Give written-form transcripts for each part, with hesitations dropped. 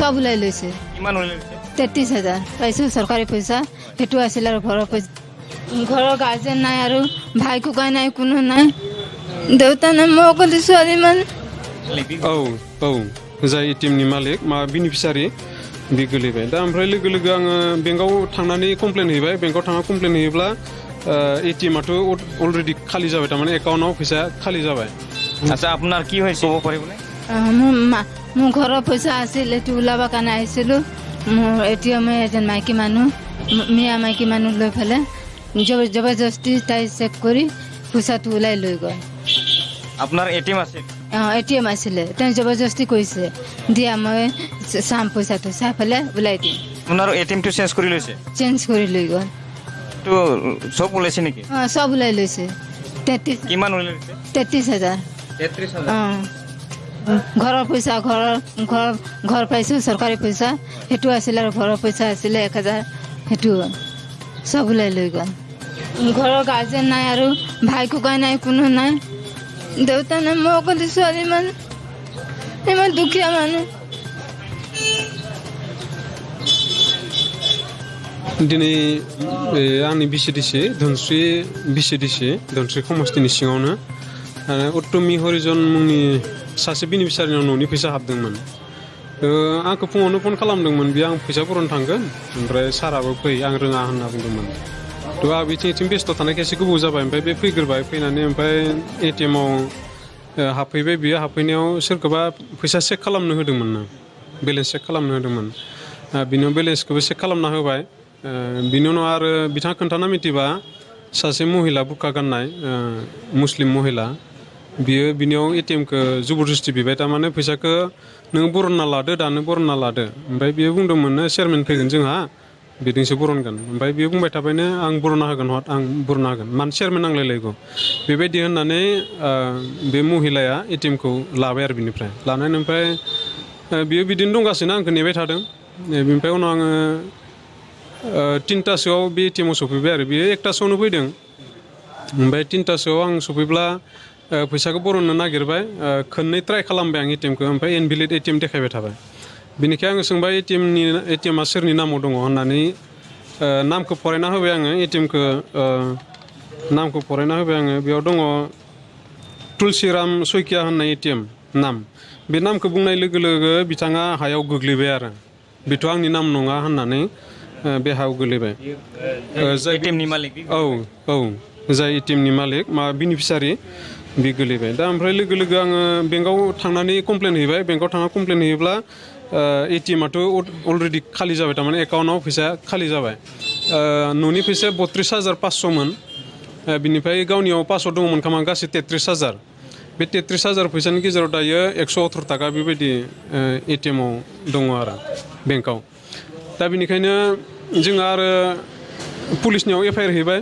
সব ওলাই লৈছে। কিমান ওলাই লৈছে? 33,000 পাইছোঁ চৰকাৰী পইচা। সেইটো আছিল আৰু ঘৰৰ পইচা। ঘৰৰ গাৰ্জেন নাই আৰু ভাই ককাই নাই, কোনো নাই। দেউতা নাই, মই অকলে ছোৱালী মানুহ। जाय एटिएमनि मालिक मा बेनिफिसारि बे गोलैबाय। दा ओमफ्राय लोगो लोगो आङो बेंकआव थांनानै कमप्लेन हैबाय। बेंकआव थांना कमप्लेन हैयोब्ला एटिएमआथ' अलरेडि खालि जाबाय, थारमाने एकाउन्टआव फैसा खालि जाबाय। আচ্ছা আপোনাৰ কি হৈছে ক'ব পাৰিবনে? মোৰ ঘৰৰ পইচা আছিল, এইটো ওলাবৰ কাৰণে আহিছিলোঁ। মোৰ এটিএমে এজন মাইকী মানুহ, মিয়া মাইকী মানুহ লৈ পেলাই জবৰদস্তি তাই চেক কৰি পইচাটো ওলাই লৈ গ'ল। আপোনাৰ এটিএম আছিল? এটিএম আছিলে, তেওঁ জবৰদস্তি কৰিছে দিয়া মই চাম পইচাটো, চাই পেলাই ওলাই দিম। আপোনাৰ এটিএমটো চেঞ্জ কৰি লৈছে? চেঞ্জ কৰি লৈ গ'ল। তো চব ওলাইছে নেকি? চব ওলাই লৈছে। কিমান ওলাই লৈছে? 33,000। 33,000 ঘৰৰ পইচা, ঘৰ পাইছোঁ চৰকাৰী পইচা। সেইটো আছিলে আৰু ঘৰৰ পইচা আছিলে 1,000, সেইটো চব ওলাই লৈ গ'ল। ঘৰৰ গাৰ্জেন নাই আৰু ভাই ককাই নাই, কোনো নাই। দেউতা নাই, মই অকলে ছোৱালী মানুহ, ইমান দুখীয়া মানুহ। दिनै आंनि बिसिडिसि धोनस्रि बिसिडिसि धोनस्रि समस्तिनि सिङावनो उत्तमी हरिजन मुंनि सासे बेनिफिसारिनाव न'नि फैसा हाबदोंमोन। आंखौ फुङावनो फन खालामदोंमोन, बे आं फैसा बर'नो थांगोन, ओमफ्राय साराबो फै, आं रोङा होनना बुंदोंमोन। थ' आं बिथिं बेस्थ' थानायखाय एसे गोबाव जाबाय। ओमफ्राय बे फैग्रोबाय, फैनानै ओमफ्राय एटिएमआव हाबफैबाय। बियो हाबफैनायाव सोरखौबा फैसा चेक खालामनो होदोंमोन, बेलेन्स चेक खालामनो होदोंमोन। बिनियाव बेलेन्सखौबो चेक खालामना होबाय। बिनि उनाव आरो बिथाङा खोन्थाना मिथिबा सासे महिला बुरखा गाननाय मुस्लिम महिला, बियो बिनियाव एटिएमखौ जबरदस्ति बिबाय। थारमाने फैसाखौ नों बरनना लादो, दानो बरनना लादो। ओमफ्राय बियो बुंदोंमोन चेयारमेन फैगोन जोंहा, बिदिंसो बरनगोन। ओमफ्राय बियो बुंबाय थाबायनो आं बरनना होगोन, आं बरनना होगोन, मानो चेयारमेन नांलायलायगौ बेबायदि होननानै बे महिलाया एटिएमखौ लाबाय आरो बिनिफ्राय लानानै ओमफ्राय बियो बिदिनो दंगासिनो, आंखौ नेबाय थादों। बेनिफ्राय उनाव आङो 3टासोआव बे एटिएमआव सफैबाय आरो बियो 1टासोआवनो फैदों। ओमफ्राय 3टासोआव आं सफैब्ला फैसाखौ बरननो नागिरबाय, खननै ट्राइ खालामबाय आं एटिएमखौ, ओमफ्राय इनभेलिड एटिएम देखायबाय थाबाय। बेनिखाय आङो सोंबाय एटिएमआ सोरनि नामाव दङ होननानै नामखौ फरायना होबाय आङो। एटिएमखौ नामखौ फरायना होबाय आङो। बेयाव दङ तुलसिराम सयकिया होननाय एटिएम नाम। बे नामखौ बुंनाय लोगो लोगो बिथाङा हायाव गोग्लैबाय आरो बेथ' आंनि नाम नङा होननानै बे हायाव गोग्लैबाय। जाय एटिएमनि मालिक? जाय एटिएमनि मालिक मा बेनिफिसारि बे गोलैबाय। दा ओमफ्राय लोगो लोगो आङो बेंकआव थांनानै कमप्लेन हैबाय। बेंकआव थांना कमप्लेन हैयोब्ला एटिएमआथ' अलरेडि खालि जाबाय, थारमाने एकाउन्टआव फैसा खालि जाबाय। न'नि फैसाया 32,500मोन, बिनिफ्राय गावनियाव पासवर्ड दङमोन खोमा, गासै 33,000। बे 33,000 फैसानि गेजेराव दायो 118 थाखा बेबायदि एटिएमआव दङ आरो बेंकआव। दा बेनिखायनो जोङो आरो पुलिसनियाव एफआइआर हैबाय।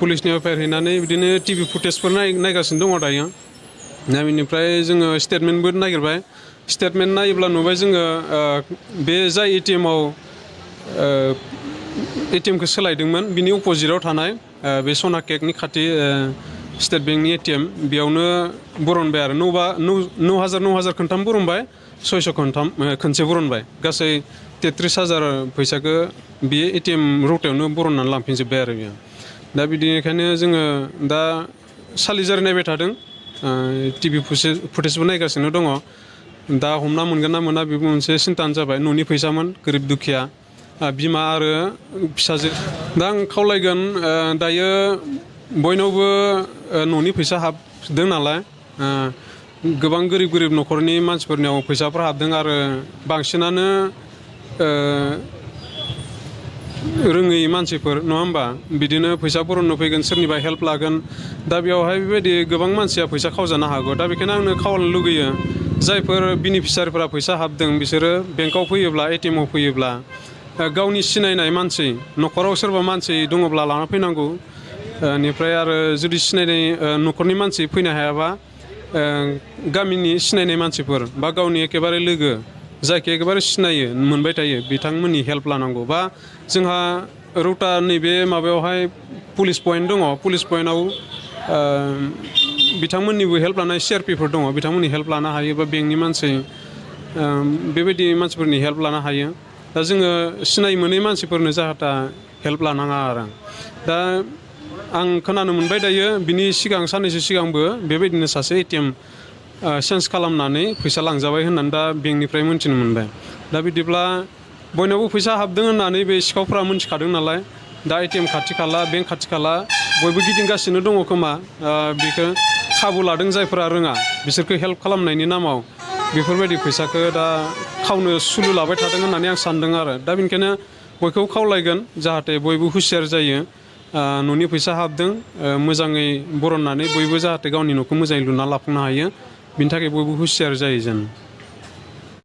पुलिसनियाव एफआइआर हैनानै बिदिनो टिभि फुटेजफोर नायगासिनो दङ दायो। दा बेनिफ्राय जोङो स्टेटमेन्टबो नागिरबाय। स्टेटमेन्ट नायोब्ला नुबाय जोङो बे जाय एटिएमखौ सोलायदोंमोन बिनि अपोजिटआव थानाय बे सना केकनि खाथि स्टेट बेंकनि एटिएम, बेयावनो बरनबाय आरो 9,000 खोनथाम बरनबाय, 600 खनसे बरनबाय। गासै 33,000 फैसाखौ बे एटिएम रौतायावनो बरननानै लांफिनजोब्बाय आरो बेयो। दा बिदिखायनो जोङो दा सालिजारि नायबाय थादों, टिभि फुटेजबो नायगासिनो दङ। दा हमना मोनगोन ना मोना बेबो मोनसे सिन्तानो जाबाय। न'नि फैसामोन, गोरिब दुखिया बिमा आरो फिसाजो। दा आं खावलायगोन दायो बयनावबो न'नि फैसा हाबदों नालाय, गोबां गोरिब न'खरनि मानसिफोरनियाव फैसाफोर हाबदों आरो बांसिनानो रोङै मानसिफोर नङा होमबा, बिदिनो फैसा बरननो फैगोन, सोरनिबा हेल्प लागोन। दा बेयावहाय बेबायदि गोबां मानसिया फैसा खावजानो हागौ। दा बेखायनो आंनो खावलायनो लुगैयो, जायफोर बेनिफिसारिफोरा फैसा हाबदों बिसोरो बेंकआव फैयोब्ला, एटिएमआव फैयोब्ला गावनि सिनायनाय मानसि, न'खराव सोरबा मानसि दङब्ला लाना फैनांगौ। बेनिफ्राय आरो जुदि सिनायनाय न'खरनि मानसि फैनो हायाबा गामिनि सिनायनाय मानसिफोर बा गावनि एखेबारे लोगो जायखौ एखेबारे सिनायो, मोनबाय थायो, बिथांमोननि हेल्प लानांगौ। बा जोंहा रौता नैबे माबायावहाय पुलिस पइन्ट दङ, पुलिस पइन्टआव बिथांमोननिबो हेल्प लानाय सिआरपिफोर दङ, बिथांमोननि हेल्प लानो हायो। बा बेंकनि मानसि बेबायदि मानसिफोरनि हेल्प लानो हायो दा जोङो सिनाय मोनै मानसिफोरनो जाहाथा हेल्प लानाङा आरो दा आं खोनानो मोनबाय दायो बिनि सिगां साननैसो सिगांबो बेबायदिनो सासे ATM चेन्ज खालामनानै फैसा लांजाबाय होननानै दा बेंकनिफ्राय मोनथिनो मोनबाय दा बिदिब्ला बयनावबो फैसा हाबदों होननानै बे सिखावफ्रा मोनथिखादों नालाय दा ATM खाथि खाला बेंक खाथि खाला बयबो गिदिंगासिनो दङ खोमा बेखौ खाबु लादों जायफोरा रोङा बिसोरखौ हेल्प खालामनायनि नामाव बेफोरबायदि फैसाखौ दा खावनो सुलु लाबाय थादों होननानै आं सानदों आरो दा बेनिखायनो बयखौबो खावलायगोन जाहाथे बयबो हुसियार जायो न'नि फैसा हाबदों मोजाङै बरननानै बयबो जाहाथे गावनि न'खौ मोजाङै लुना लाफुंनो हायो बिनि थाखाय बयबो हुसियार जायो जों